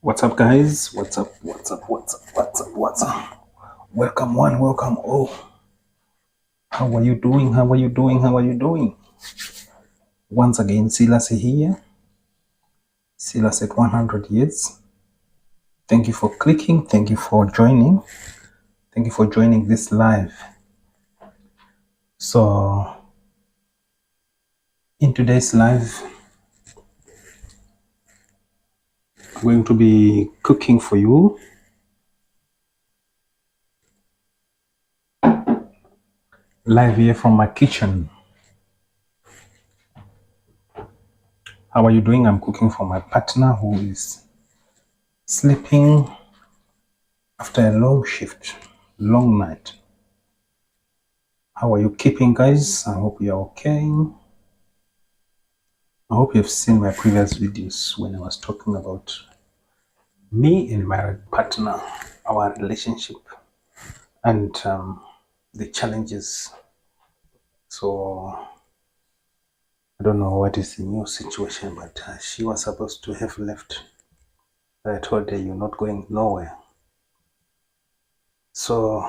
What's up, guys? What's up? What's up? What's up? What's up? What's up? Welcome, one, welcome all. How are you doing? How are you doing? How are you doing? Once again, Silas here. Silas at 100 years. Thank you for clicking. Thank you for joining. Thank you for joining this live. So, in today's live, I'm going to be cooking for you. Live here from my kitchen. How are you doing? I'm cooking for my partner who is sleeping after a long shift, long night. How are you keeping, guys? I hope you're okay. I hope you've seen my previous videos when I was talking about me and my partner, our relationship, and the challenges. So I don't know what is the new situation, but she was supposed to have left. I told her, you're not going nowhere. So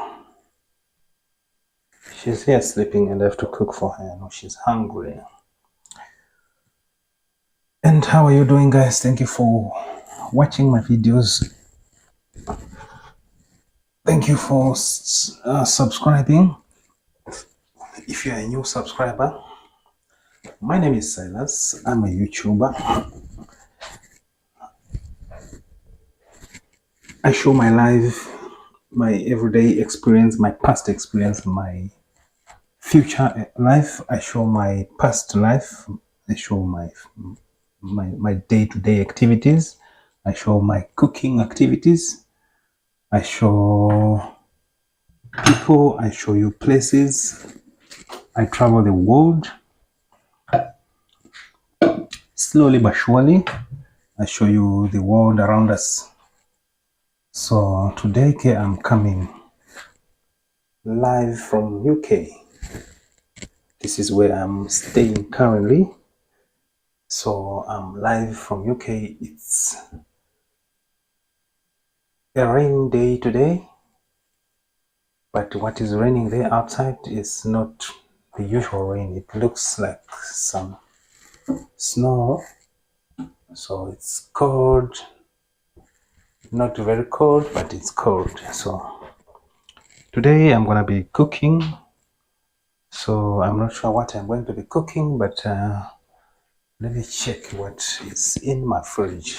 she's here sleeping and I have to cook for her. I know she's hungry. And how are you doing, guys? Thank you for watching my videos. Thank you for subscribing. If you're a new subscriber, my name is Silas. I'm a YouTuber. I show my life, my everyday experience, my past experience, my future life. I show my past life. I show my day-to-day activities. I show my cooking activities. I show people. I show you places. I travel the world. Slowly but surely, I show you the world around us. So today I'm coming live from UK. This is where I'm staying currently. So I'm live from UK. It's a rainy day today, but what is raining there outside is not the usual rain. It looks like some snow. So it's cold, not very cold, but it's cold. So today I'm gonna be cooking. So I'm not sure what I'm going to be cooking, but let me check what is in my fridge.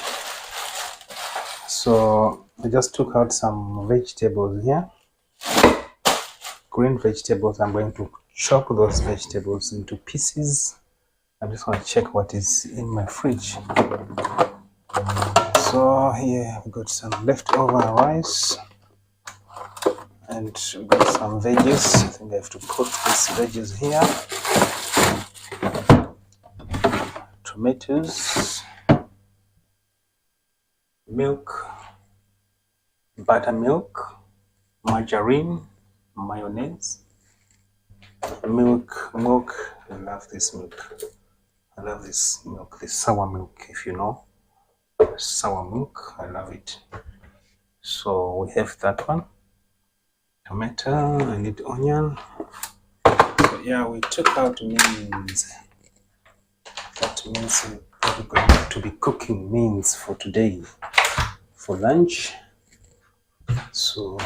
So I just took out some vegetables here, green vegetables. I'm going to chop those vegetables into pieces. I'm just going to check what is in my fridge. So here we got some leftover rice and we got some veggies. I think I have to put these veggies here. Tomatoes, milk, buttermilk, margarine, mayonnaise, milk. I love this milk. I love this milk, this sour milk, if you know. Sour milk, I love it. So we have that one. Tomato, I need onion. So yeah, we took out means. That means we're probably going to be cooking means for today, for lunch. So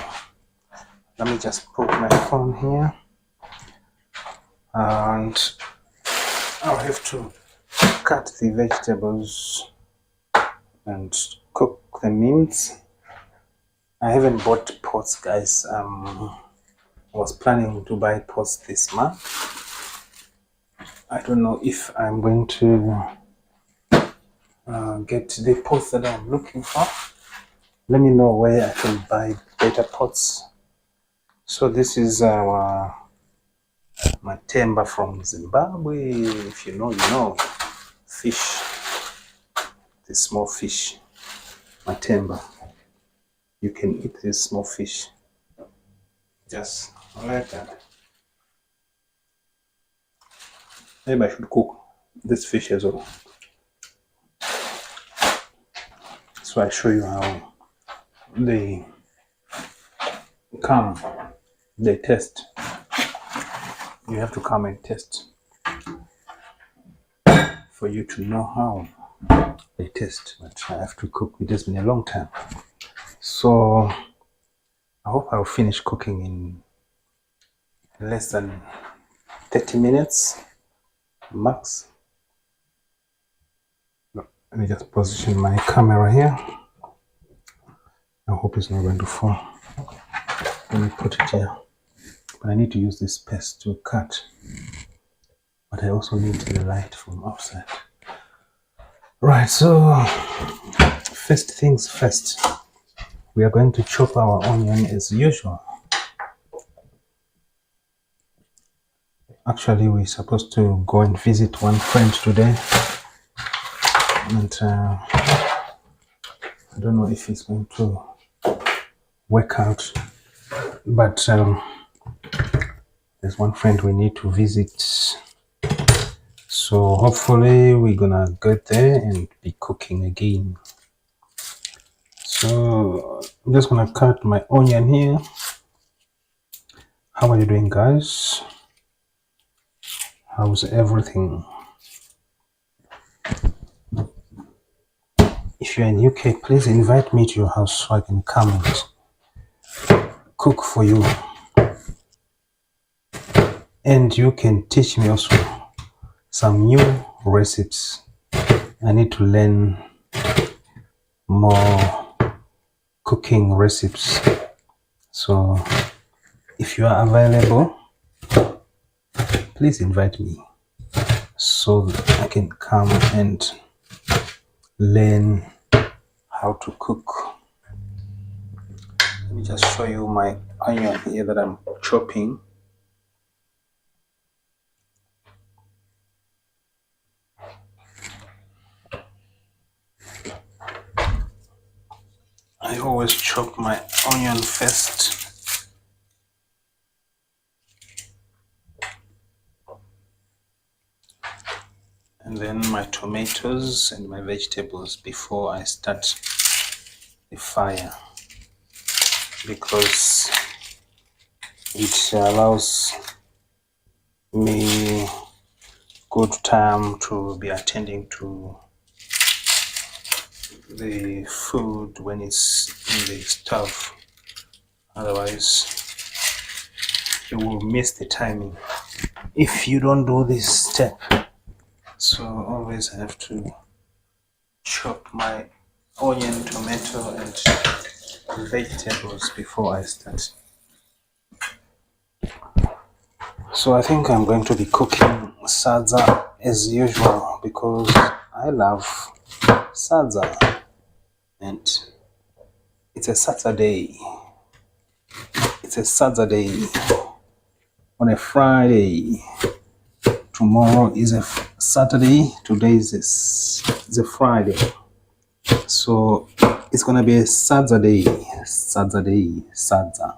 let me just put my phone here. And I'll have to cut the vegetables and cook the meats. I haven't bought pots, guys. I was planning to buy pots this month. I don't know if I'm going to get the pots that I'm looking for. Let me know where I can buy better pots. So this is our matemba from Zimbabwe. If you know, you know. Fish, the small fish, matemba. You can eat this small fish just like that. Maybe I should cook this fish as well. This So I show you how they come, they test. You have to come and test for you to know how they taste. But I have to cook. It has been a long time. So I hope I'll finish cooking in less than 30 minutes max. Let me just position my camera here. I hope it's not going to fall. Let me put it here. But I need to use this paste to cut. But I also need the light from outside. Right, so first things first. We are going to chop our onion as usual. Actually, we're supposed to go and visit one friend today. And I don't know if it's going to work out. But there's one friend we need to visit. So hopefully we're gonna get there and be cooking again. So I'm just gonna cut my onion here. How are you doing, guys? How's everything? If you're in UK, please invite me to your house so I can come and cook for you. And you can teach me also some new recipes. I need to learn more cooking recipes. So if you are available, please invite me so I can come and learn how to cook. Let me just show you my onion here that I'm chopping. I always chop my onion first. And then my tomatoes and my vegetables before I start the fire, because it allows me good time to be attending to the food when it's in the stove. Otherwise you will miss the timing if you don't do this step. So always have to chop my onion, tomato and vegetables before I start. So I think I'm going to be cooking sadza as usual because I love sadza and it's a Saturday. It's a Saturday on a Friday. Tomorrow is a Saturday. Today is a Friday. So it's gonna be a Saturday. Sadza.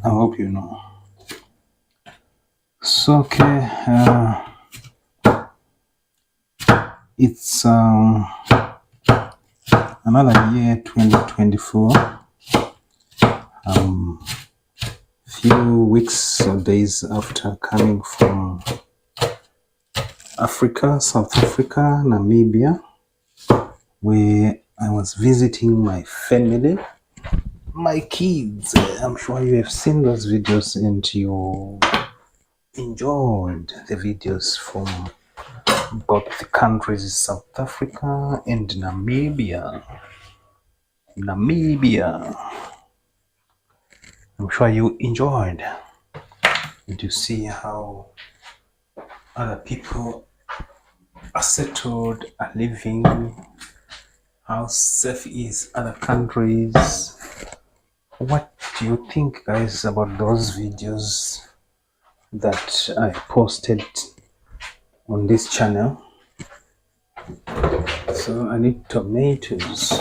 I hope you know. So okay, it's another year, 2024. Few weeks or days after coming from Africa, South Africa, Namibia, where I was visiting my family, my kids. I'm sure you have seen those videos and you enjoyed the videos from both the countries, South Africa and Namibia. I'm sure you enjoyed and you see how other people are settled, are living, how safe is other countries. What do you think, guys, about those videos that I posted on this channel? So I need tomatoes.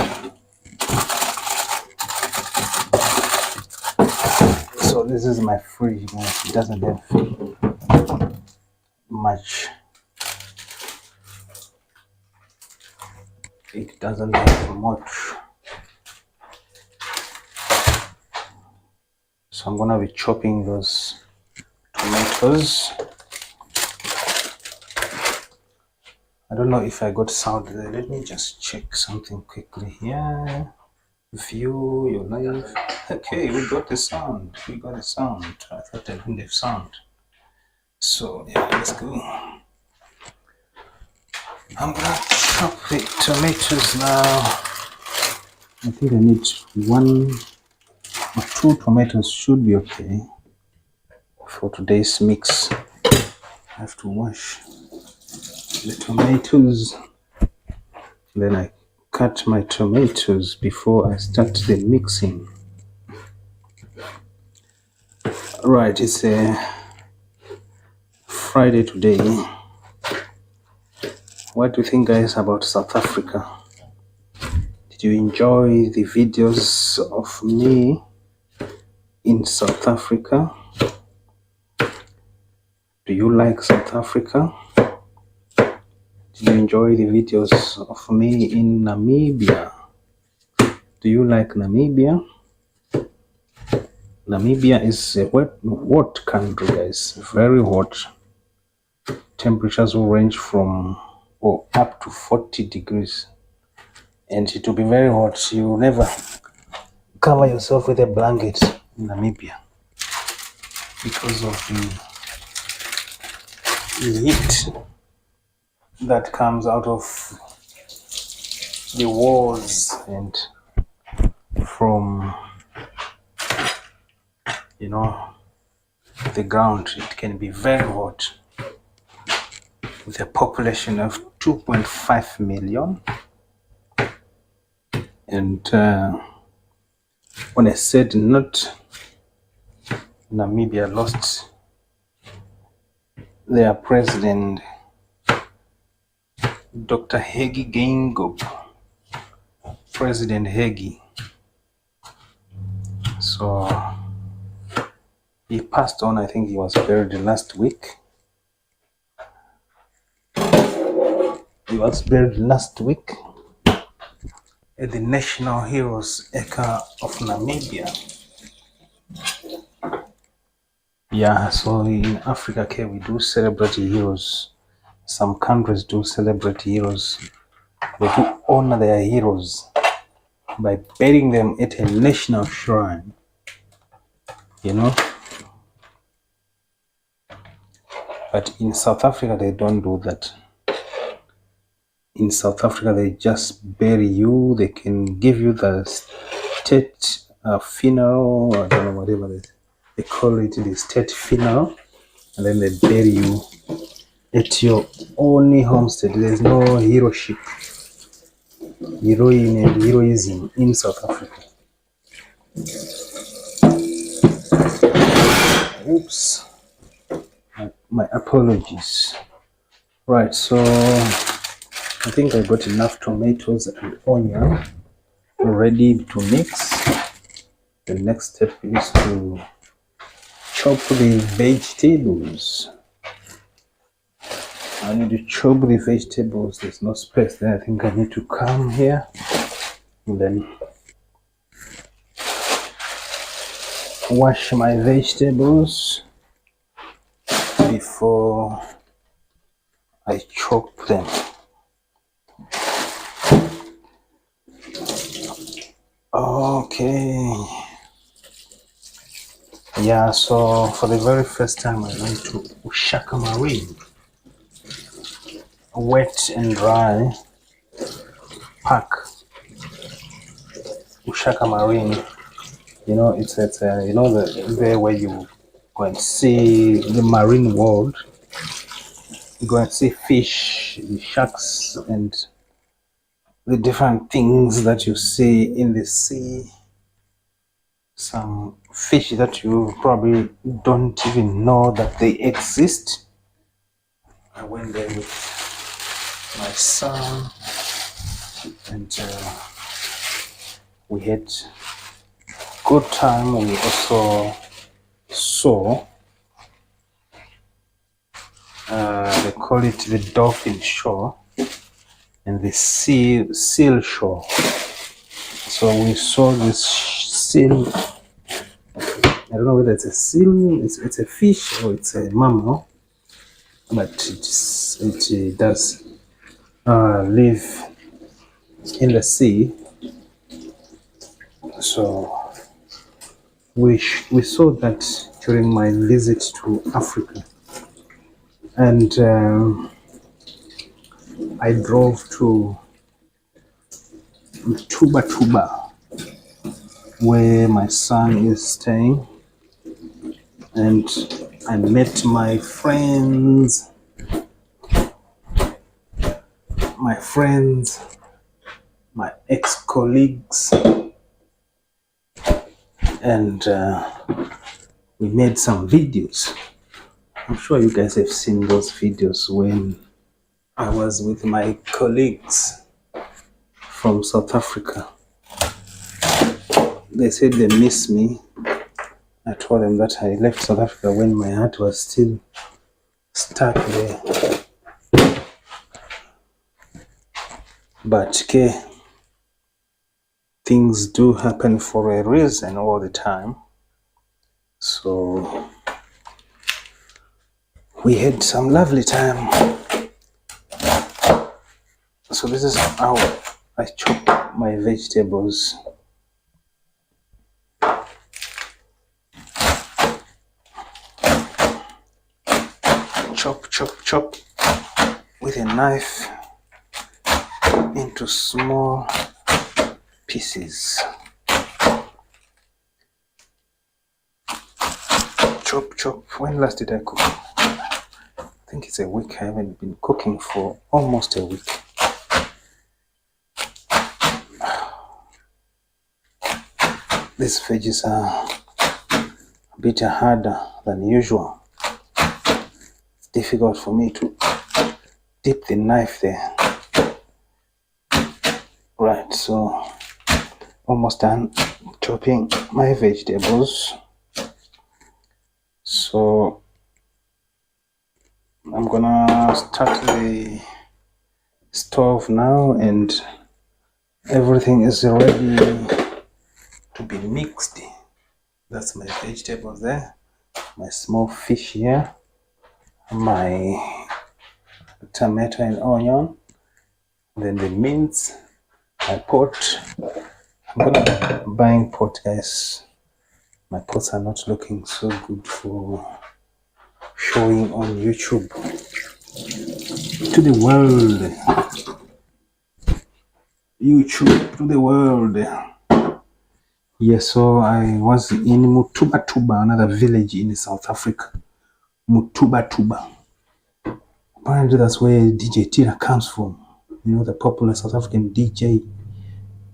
So this is my fridge. It doesn't have much. It doesn't have much. So I'm gonna be chopping those tomatoes. I don't know if I got sound there. Let me just check something quickly here. View your live. Okay, we got the sound. We got the sound. I thought I didn't have sound. So yeah, let's go. I'm gonna chop the tomatoes now. I think I need 1 or 2 tomatoes should be okay for today's mix. I have to wash the tomatoes. Then I cut my tomatoes before I start the mixing. Right, it's a Friday today. What do you think, guys, about South Africa? Did you enjoy the videos of me in South Africa? Do you like South Africa? Did you enjoy the videos of me in Namibia? Do you like Namibia? Namibia is a hot country, guys. Very hot. Temperatures will range from up to 40 degrees. And it will be very hot. You will never cover yourself with a blanket in Namibia because of the heat that comes out of the walls and from, you know, the ground. It can be very hot. With a population of 2.5 million. And when I said not, Namibia lost their president, Dr. Hage Geingob, President Hage. So he passed on. I think he was buried last week. He was buried last week at the National Heroes Acre of Namibia. Yeah, so in Africa, okay, we do celebrate heroes. Some countries do celebrate heroes. They do honor their heroes by burying them at a national shrine, you know. But in South Africa, they don't do that. In South Africa, they just bury you. They can give you the state funeral, I don't know, whatever they call it, the state funeral, and then they bury you at your only homestead. There's no heroship, heroine and heroism in South Africa. Oops, my apologies. Right, so I think I got enough tomatoes and onion ready to mix. The next step is to chop the vegetables. I need to chop the vegetables. There's no space there. I think I need to come here and then wash my vegetables before I chop them. Okay. Yeah, so for the very first time I went to Ushaka Marine. Wet and dry park. Ushaka Marine. You know, it's you know, there where you go and see the marine world. You go and see fish, the sharks, and the different things that you see in the sea. Some fish that you probably don't even know that they exist. I went there with my son and we had good time. We also saw they call it the dolphin show. and the seal shore. So we saw this seal. I don't know whether it's a seal, it's a fish or it's a mammal, but it does live in the sea. So we saw that during my visit to Africa, and I drove to Tuba Tuba, where my son is staying, and I met my friends, my ex-colleagues, and we made some videos. I'm sure you guys have seen those videos when I was with my colleagues from South Africa. They said they miss me. I told them that I left South Africa when my heart was still stuck there. But okay, things do happen for a reason all the time. So we had some lovely time. So this is how I chop my vegetables. Chop with a knife into small pieces. Chop. When last did I cook? I think it's a week. I haven't been cooking for almost a week. These veggies are a bit harder than usual. It's difficult for me to dip the knife there. Right, so almost done chopping my vegetables. So I'm gonna start the stove now, and everything is ready to be mixed. That's my vegetables there, my small fish here, my tomato and onion, then the mince, my pot. I'm gonna buying pot, guys. My pots are not looking so good for showing on YouTube to the world. YouTube to the world. Yes, so I was in Mutuba Tuba, another village in South Africa. Mutuba Tuba. Apparently that's where DJ Tira comes from. You know, the popular South African DJ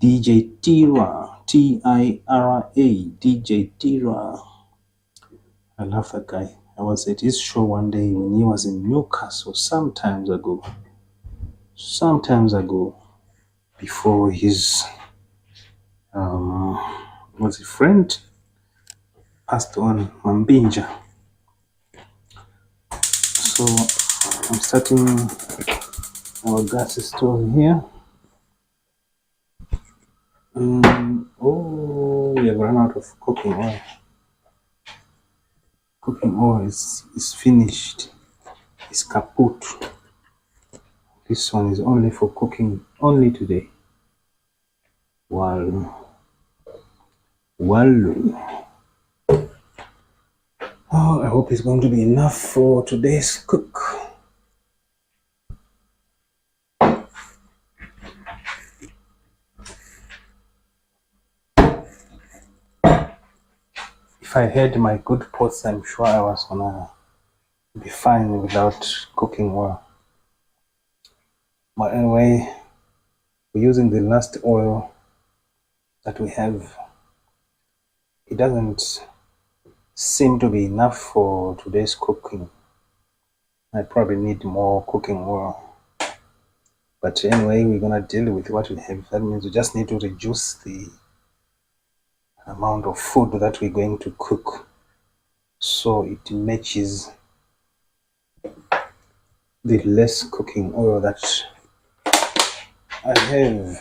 Tira, Tira, DJ Tira. I love that guy. I was at his show one day when he was in Newcastle some times ago, before his was a friend passed on, Mambinja. So I'm starting our gas stove here. Oh, we have run out of cooking oil. Cooking oil is finished. It's kaput. This one is only for cooking only today. Wow. Oh, I hope it's going to be enough for today's cook. If I had my good pots, I'm sure I was gonna be fine without cooking well. But anyway, we're using the last oil that we have. It doesn't seem to be enough for today's cooking. I probably need more cooking oil. But anyway, we're gonna deal with what we have. That means we just need to reduce the amount of food that we're going to cook so it matches the less cooking oil that I have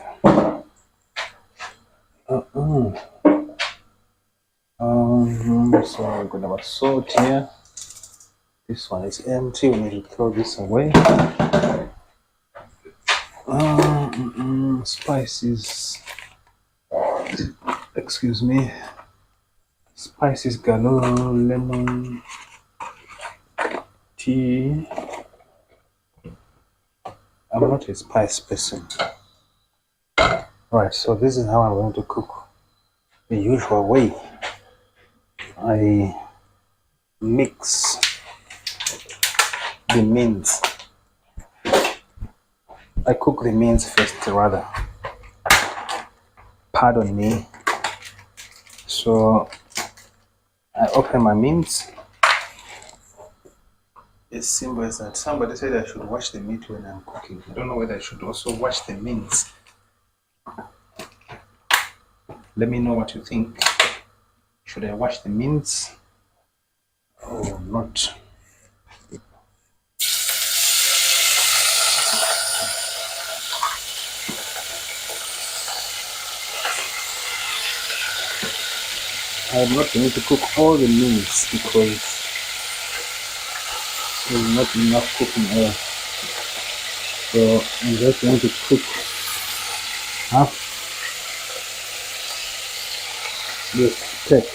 so I'm gonna have salt here. This one is empty. We need to throw this away. Spices. Excuse me. Spices galore, lemon, tea. I'm not a spice person. Right, so this is how I'm going to cook. The usual way. I mix the meats. I cook the meats first, rather. Pardon me. So I open my meat. As simple as that. Somebody said I should wash the meat when I'm cooking. I don't know whether I should also wash the meat. Let me know what you think. Should I wash the meat or not? I'm not going to cook all the meats because there's not enough cooking oil. So I'm just going to cook half the steak.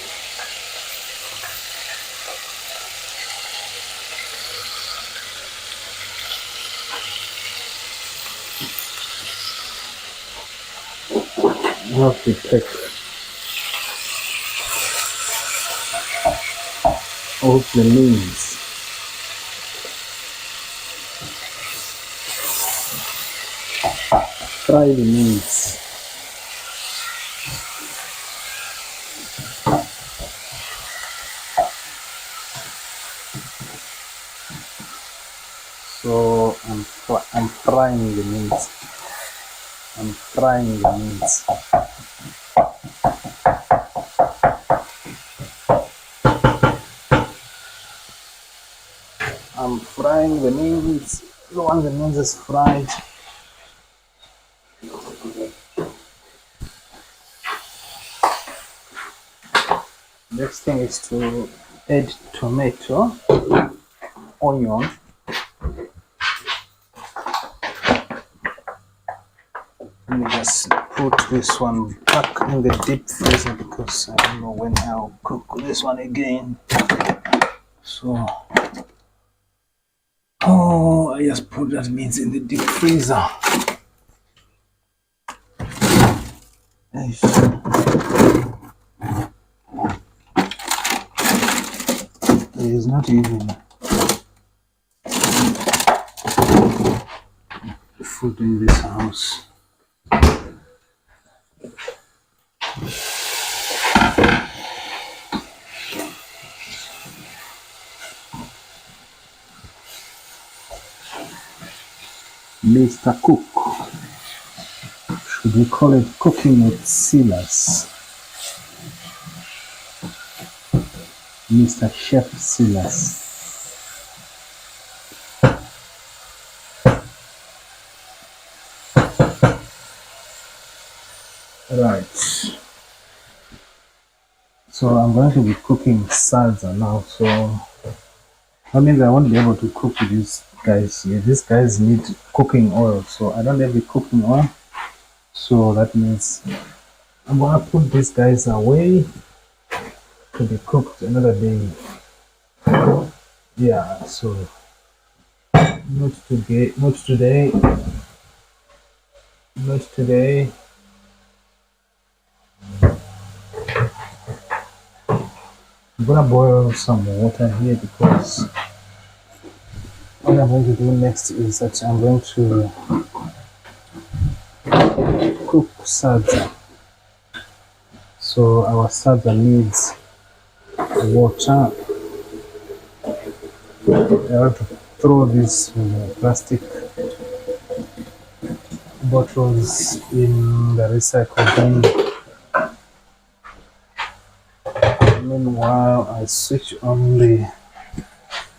Half the steak of the meats. Fry the meats. So I'm frying the meats. I'm frying the meats. I'm frying the meats. Once the meat is fried, next thing is to add tomato, onion, let me just put this one back in the deep freezer because I don't know when I'll cook this one again. So I just put that meat in the deep freezer. There is not even food in this house. Mr. Cook. Should we call it cooking with Silas? Mr. Chef Silas. Right. So I'm going to be cooking salsa now. So that means I won't be able to cook with these guys here. These guys need cooking oil. So I don't have the cooking oil. So that means I'm gonna put these guys away to be cooked another day. Yeah, so not today, not today, not today. I'm gonna boil some water here because what I'm going to do next is that I'm going to cook salsa. So our salsa needs water. I have to throw these plastic bottles in the recycle bin. Meanwhile, I switch on the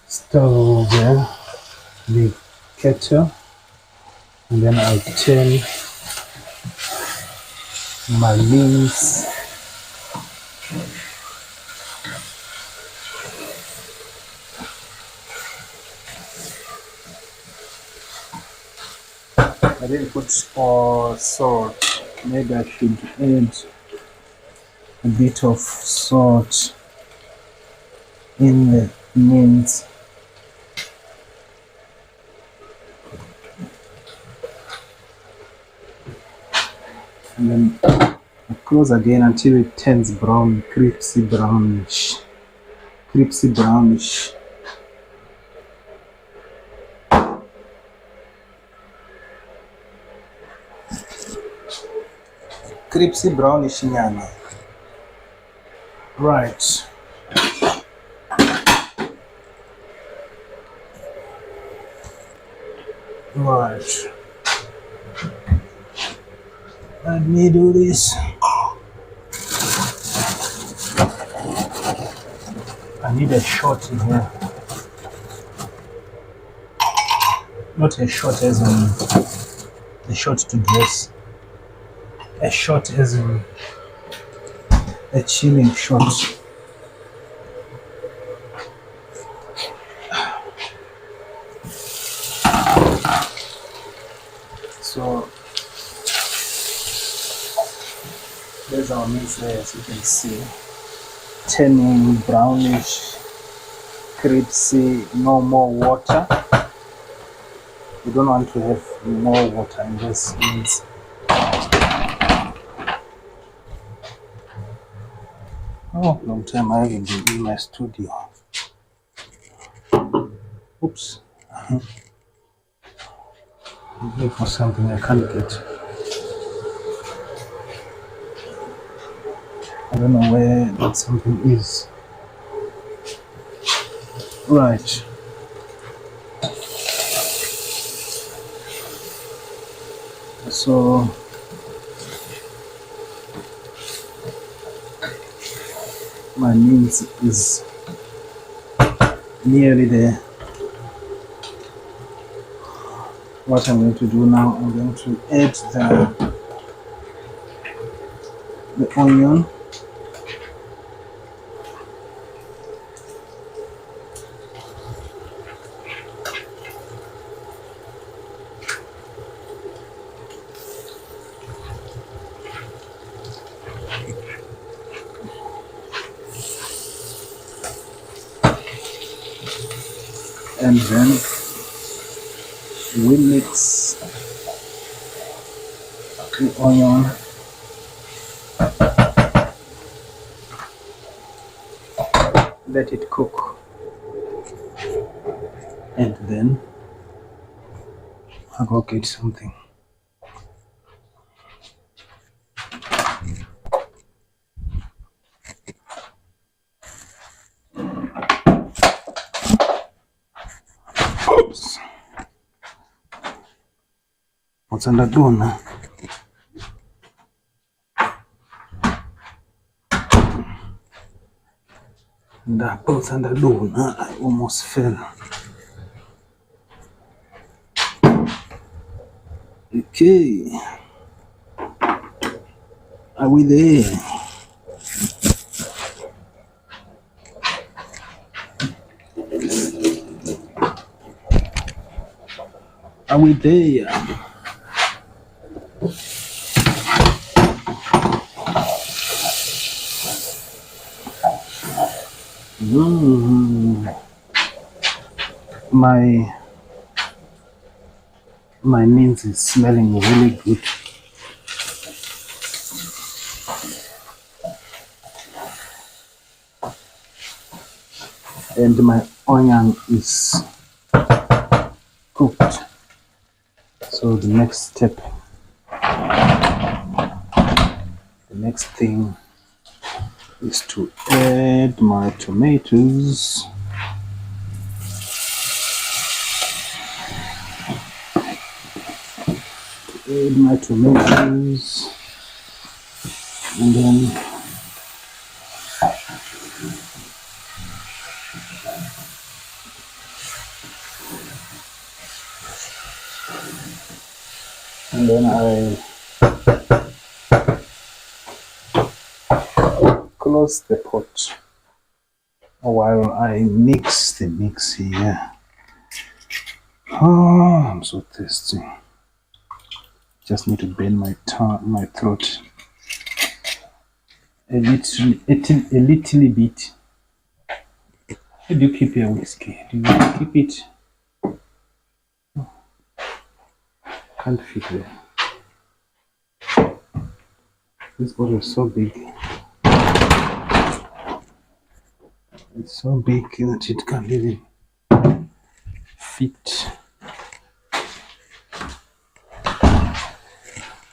stove there, the kettle, and then I turn my mince, I didn't put salt. Maybe I should add a bit of salt in the mince. And then I close again until it turns brown, crispy brownish. Crispy brownish. Crispy brownish nyama. Right. Right. Let me do this. I need a shot in here. Not a shot as in a shot to dress. A shot as in a chilling shot. So there's our mince there, as you can see. Turning brownish, crispy, no more water. You don't want to have more water in this mince. Oh, long time I haven't been in my studio. Oops. I'm looking for something I can't get. I don't know where that something is. Right. So my mince is nearly there. What I'm going to do now, I'm going to add the onion. And then we mix the onion let it cook, and then I'll go get something. Oops. What's under dona? That both under dona, I almost fell. Okay. Are we there? Are we there? My mince is smelling really good. And my onion is cooked. So the next thing is to add my tomatoes. Add my tomatoes, and then I close the pot while I mix the mix here. Oh, I'm so thirsty. Just need to bend my tongue, my throat a little bit. How do you keep your whiskey? Do you keep it? Can't fit there. This bottle is so big. It's so big that it can't even fit.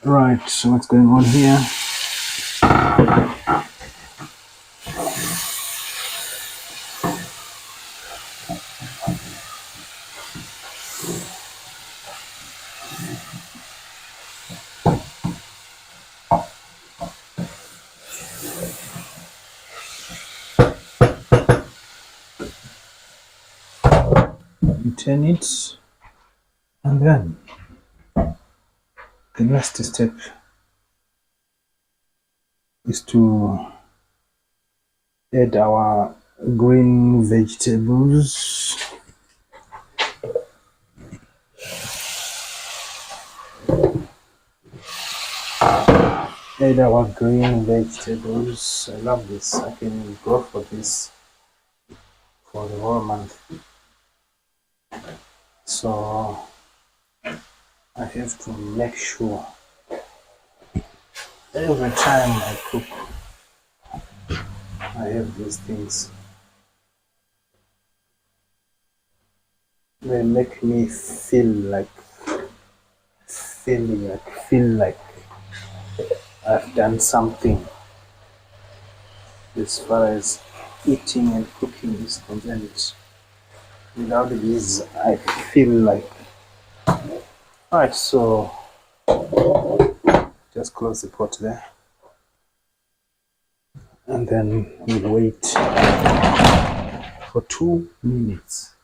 Right, so what's going on here? You turn it, and then the last step is to add our green vegetables. Add our green vegetables. I love this. I can go for this for the whole month. So I have to make sure every time I cook I have these things. They make me feel like I've done something as far as eating and cooking is concerned. Without these, I feel like. Alright, so just close the pot there, and then we'll wait for 2 minutes.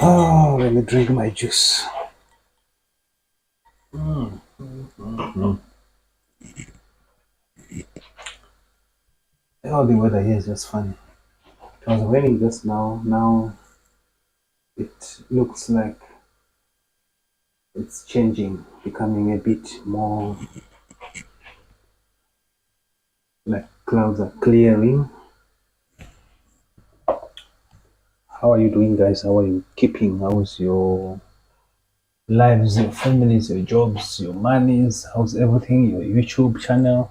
Oh, let me drink my juice. Oh, the weather here is just funny. It was raining just now. Now it looks like it's changing, becoming a bit more like clouds are clearing. How are you doing, guys? How are you keeping? How's your lives, your families, your jobs, your monies? How's everything? Your YouTube channel?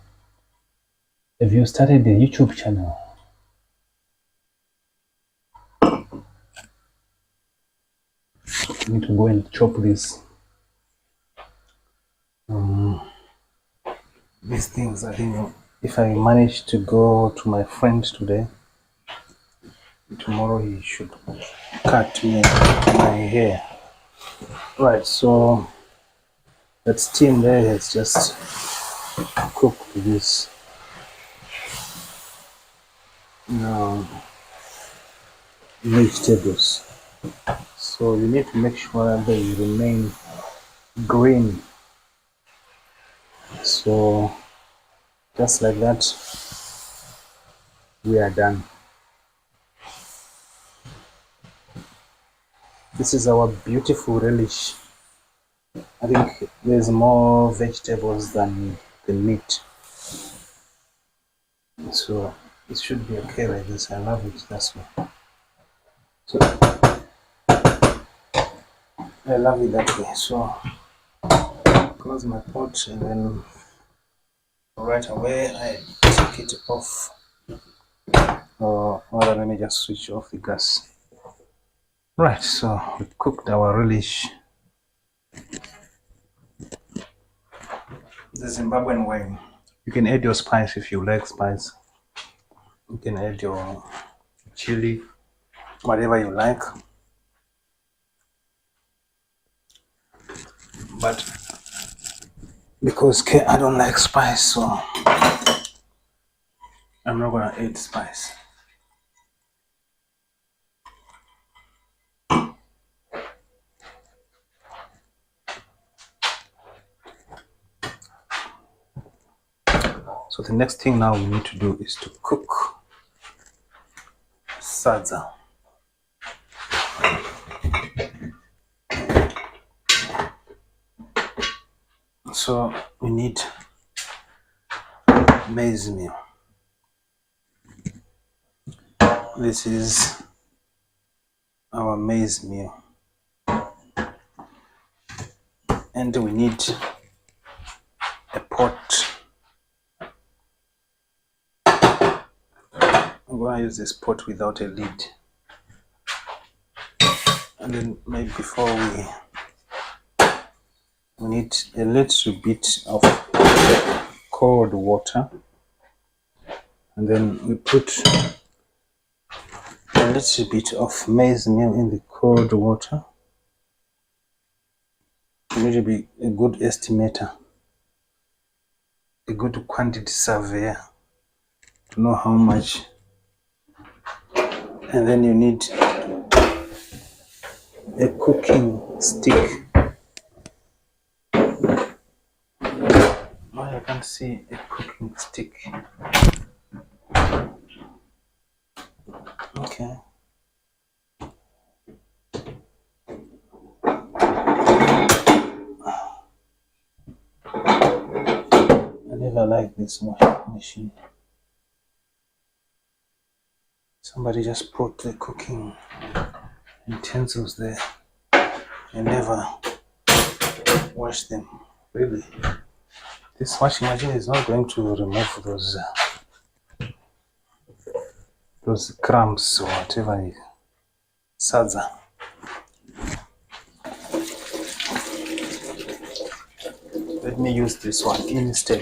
Have you started the YouTube channel? I need to go and chop this. These things, I think if I manage to go to my friend today, tomorrow he should cut me my hair. Right, so that steam there has just cooked this vegetables. So you need to make sure that they remain green. So just like that, we are done. This is our beautiful relish. I think there's more vegetables than the meat. So it should be okay like this. I love it, that's why. So I love it that way. So close my pot, and then right away I take it off. Or let me just switch off the gas. Right, so we cooked our relish the Zimbabwean way. You can add your spice if you like spice. You can add your chili, whatever you like. But because I don't like spice, so I'm not gonna add spice. So the next thing now we need to do is to cook sadza. So we need maize meal. This is our maize meal, and we need a pot. I'm going to use this pot without a lid, and then maybe before we need a little bit of cold water, and then we put a little bit of maize meal in the cold water. You need to be a good estimator, a good quantity surveyor to know how much. And then you need a cooking stick. I can't see a cooking stick. Okay. I never like this washing machine. Somebody just put the cooking utensils there and never wash them. Really, this washing machine is not going to remove those crumbs or whatever it is. Sadza. Let me use this one instead.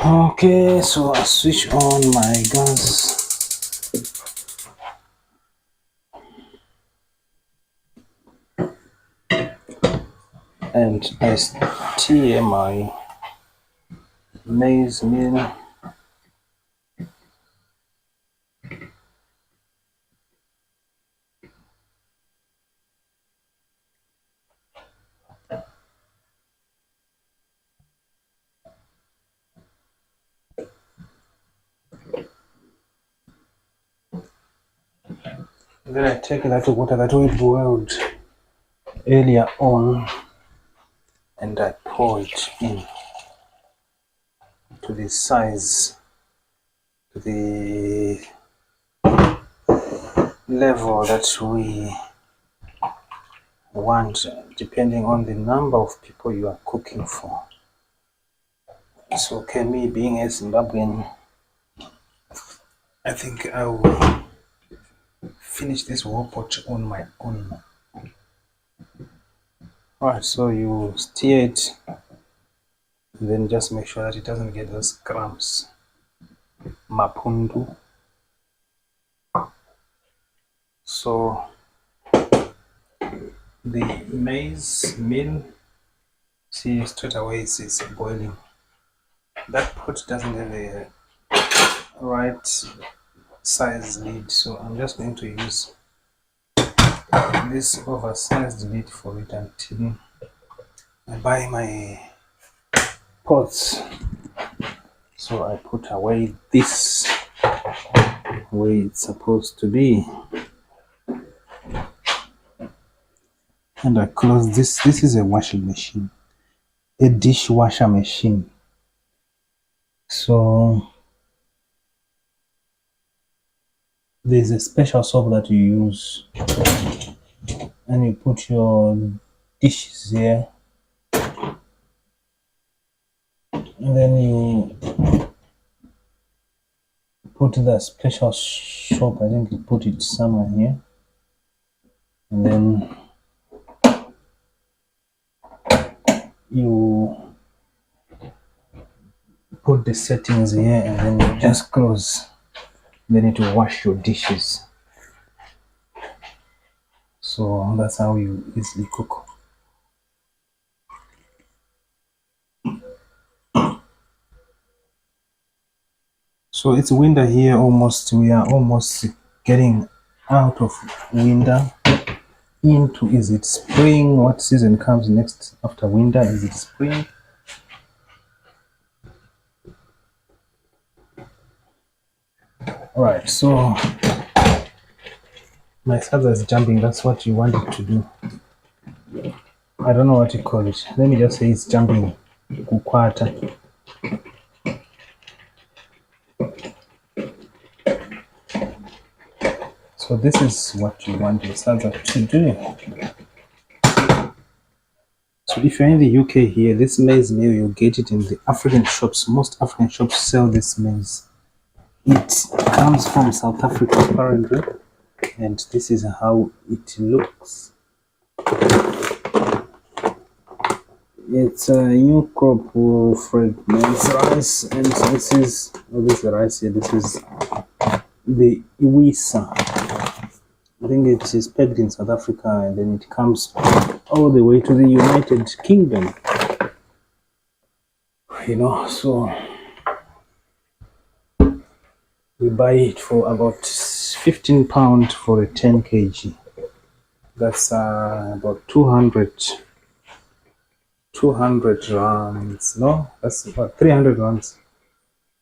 Okay, so I switch on my gas. And I stir my maize meal. Then I take that water that we boiled earlier on and I pour it in to the size, to the level that we want, depending on the number of people you are cooking for. So, okay, me being a Zimbabwean, I think I will finish this whole pot on my own. Alright, so you stir it, and then just make sure that it doesn't get those crumbs. Mapundu. So the maize meal, see straight away it's boiling. That pot doesn't have a right size lid, so I'm just going to use this oversized lid for it until I buy my pots. So I put away this way it's supposed to be, and I close this. This is a washing machine, a dishwasher machine. So there's a special soap that you use, and you put your dishes here, and then you put the special soap. I think you put it somewhere here, and then you put the settings here, and then you just close. Then you need to wash your dishes. So that's how you easily cook. So it's winter here almost. We are almost getting out of winter into, is it spring? What season comes next after winter? Is it spring? Alright, so my father is jumping. That's what you wanted to do. I don't know what you call it. Let me just say it's jumping. Kukwata. So this is what you want your father to do. So if you're in the UK here, this maize meal, you get it in the African shops. Most African shops sell this maize. It comes from South Africa apparently, and this is how it looks. It's a new crop of fragments rice, and this is the rice here. This is the Iwisa. I think it is pegged in South Africa, and then it comes all the way to the United Kingdom. You know, so we buy it for about £15 for a 10 kg. That's about 200 rands. No, that's about 300 rands.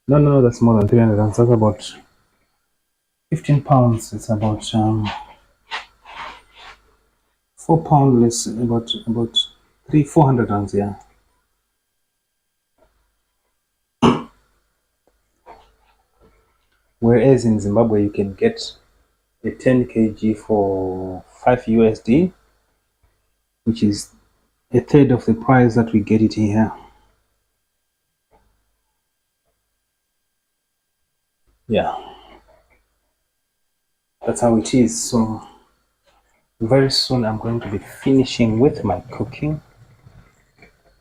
No, that's more than 300 rands. That's about £15. It's about £4 less, about 400 rands. Yeah. Whereas in Zimbabwe you can get a 10 kg for $5, which is a third of the price that we get it here. Yeah, that's how it is. So very soon I'm going to be finishing with my cooking.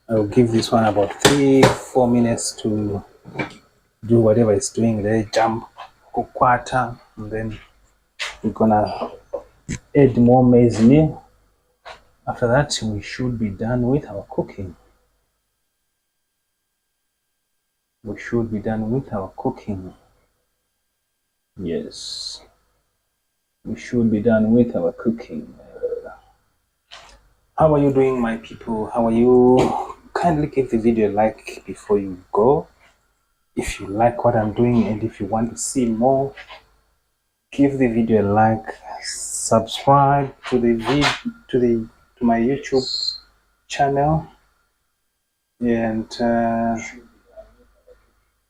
I'll give this one about 3-4 minutes to do whatever it's doing there, jump, kukwata, and then we're gonna add more maize meal. After that, we should be done with our cooking. Yes, we should be done with our cooking. How are you doing, my people? How are you? Kindly give the video a like before you go. If you like what I'm doing and if you want to see more, give the video a like, subscribe to my YouTube channel, and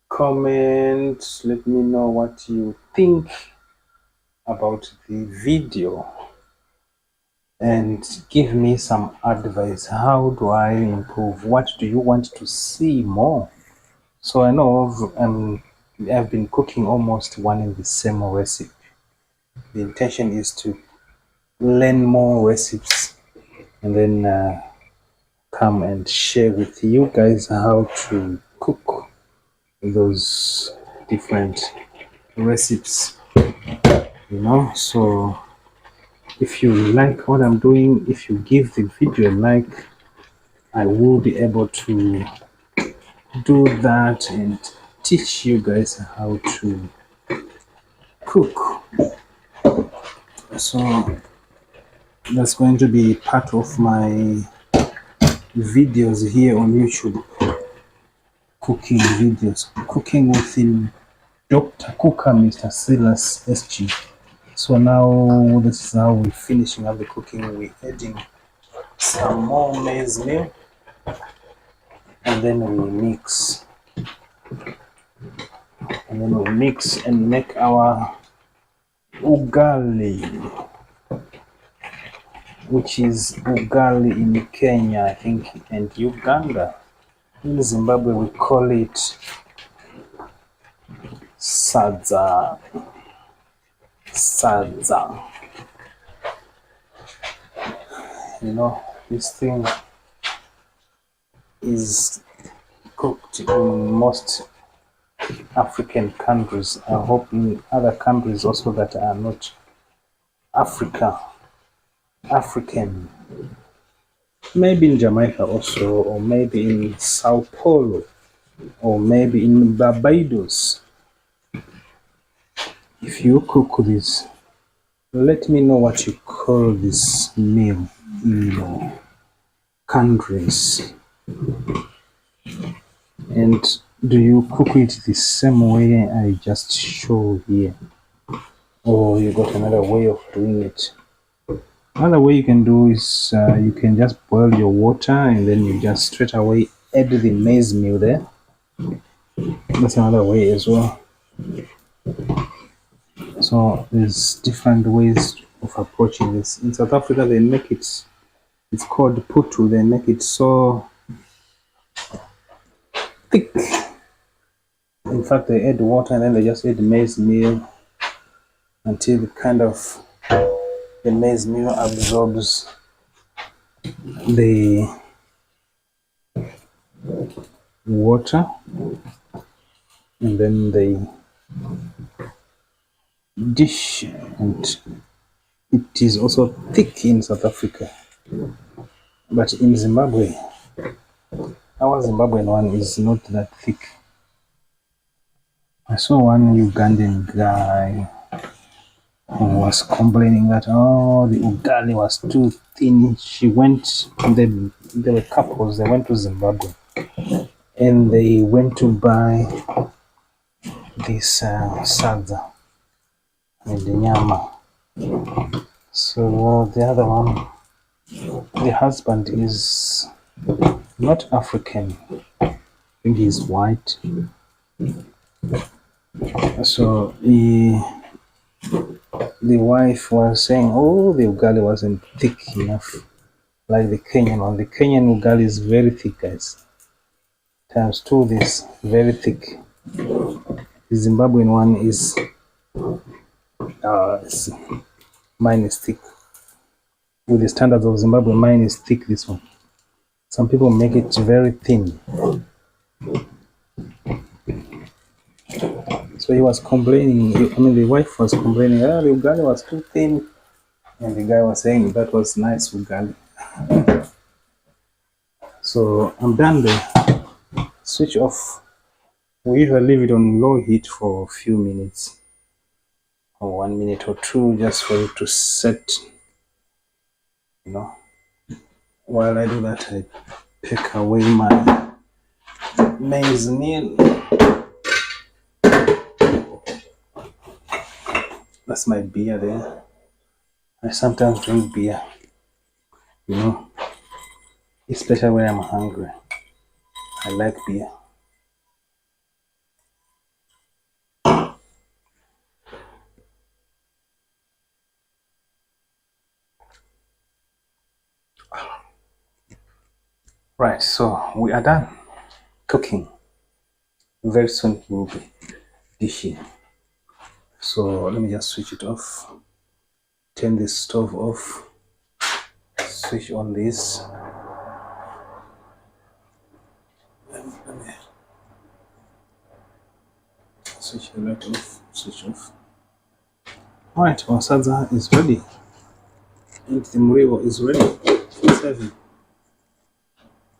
comment. Let me know what you think about the video, and give me some advice. How do I improve? What do you want to see more? So I know I've been cooking almost one and the same recipe. The intention is to learn more recipes and then come and share with you guys how to cook those different recipes, you know. So if you like what I'm doing, if you give the video a like, I will be able to do that and teach you guys how to cook. So that's going to be part of my videos here on YouTube. Cooking videos, cooking within Dr. Cooker, Mr. Silas SG. So now this is how we're finishing up the cooking. We're adding some more maize meal, and then we mix, and make our ugali, which is ugali in Kenya, I think, and Uganda. In Zimbabwe we call it sadza. You know, this thing is cooked in most African countries. I hope in other countries also that are not African, maybe in Jamaica also, or maybe in Sao Paulo, or maybe in Barbados. If you cook this, let me know what you call this meal in your countries. And Do you cook it the same way I just show here, or you got another way of doing it? Another way you can do is you can just boil your water and then you just straight away add the maize meal there. That's another way as well. So there's different ways of approaching this. In South Africa, they make it, it's called putu. They make it so thick. In fact, they add water and then they just add maize meal until the maize meal absorbs the water, and then they dish, and it is also thick in South Africa. But in Zimbabwe, our Zimbabwean one is not that thick. I saw one Ugandan guy who was complaining that the ugali was too thin. There were couples, they went to Zimbabwe and they went to buy this sadza and the nyama. So the other one, the husband is not African, I think he's white. So the wife was saying, the ugali wasn't thick enough like the Kenyan one. The Kenyan ugali is very thick, guys. Times two, this very thick. The Zimbabwean one is mine is thick. With the standards of Zimbabwe, mine is thick. This one. Some people make it very thin. So he was complaining. The wife was complaining. The ugali was too thin, and the guy was saying that was nice ugali. So I'm done there. Switch off. We usually leave it on low heat for a few minutes, or 1 minute or two, just for it to set. While I do that, I pick away my maize meal. That's my beer there. I sometimes drink beer, especially when I'm hungry. I like beer. Right, so we are done cooking. Very soon we will be dishing. So let me just switch it off. Turn this stove off. Switch on this. Let me switch the light off. Switch off. Alright, our sadza is ready. And the muriwo is ready for serving.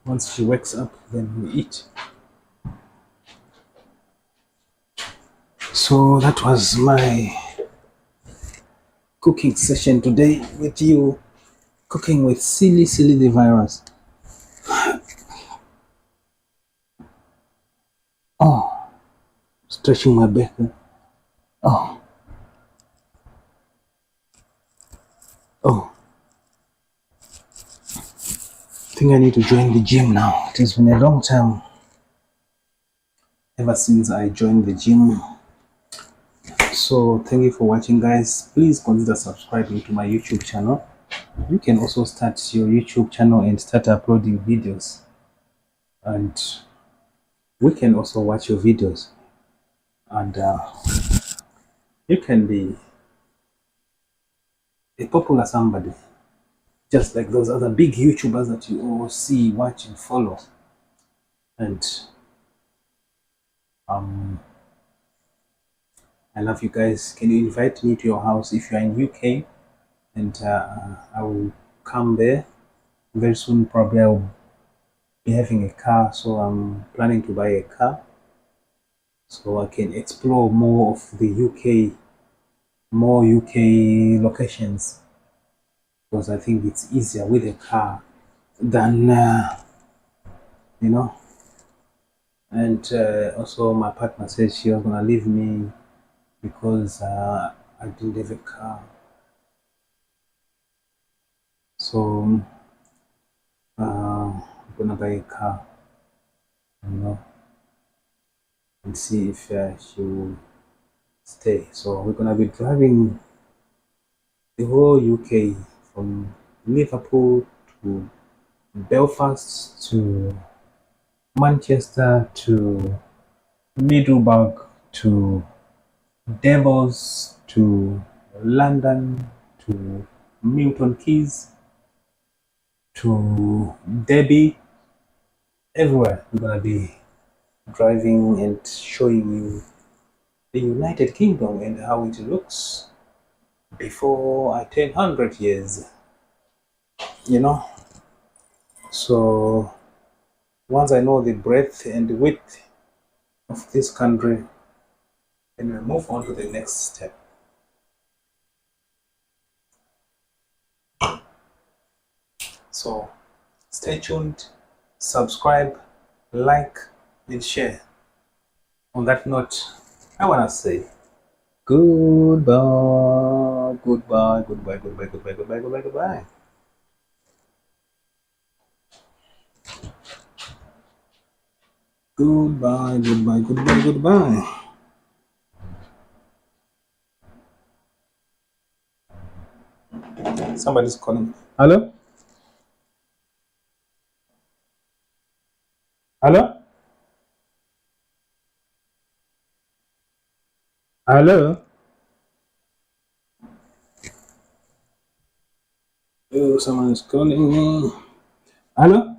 Once she wakes up, then we eat. So that was my cooking session today with you, cooking with Silly the virus. Stretching my back. I think I need to join the gym now. It has been a long time ever since I joined the gym. So thank you for watching, guys. Please consider subscribing to my YouTube channel. You can also start your YouTube channel and start uploading videos, and we can also watch your videos, and you can be a popular somebody, just like those other big YouTubers that you all see, watch, and follow. And I love you guys. Can you invite me to your house if you are in UK? And I will come there very soon. Probably I will be having a car, so I'm planning to buy a car so I can explore more of the UK, more UK locations, because I think it's easier with a car than And also, my partner said she was gonna leave me because I didn't have a car. So I'm gonna buy a car, you know, and see if she will stay. So we're gonna be driving the whole UK from Liverpool to Belfast to Manchester to Middleburg to Devils to London to Milton Keys to Derby, everywhere. We're gonna be driving and showing you the United Kingdom and how it looks before I turn 100 years, you know. So once I know the breadth and the width of this country, then we move on to the next step. So stay tuned, subscribe, like, and share. On that note, I want to say goodbye, goodbye, goodbye, goodbye, goodbye, goodbye, goodbye, goodbye. Goodbye, goodbye, goodbye, goodbye. Somebody's calling. Hello? Hello? Hello? Oh, someone is calling me. Hello?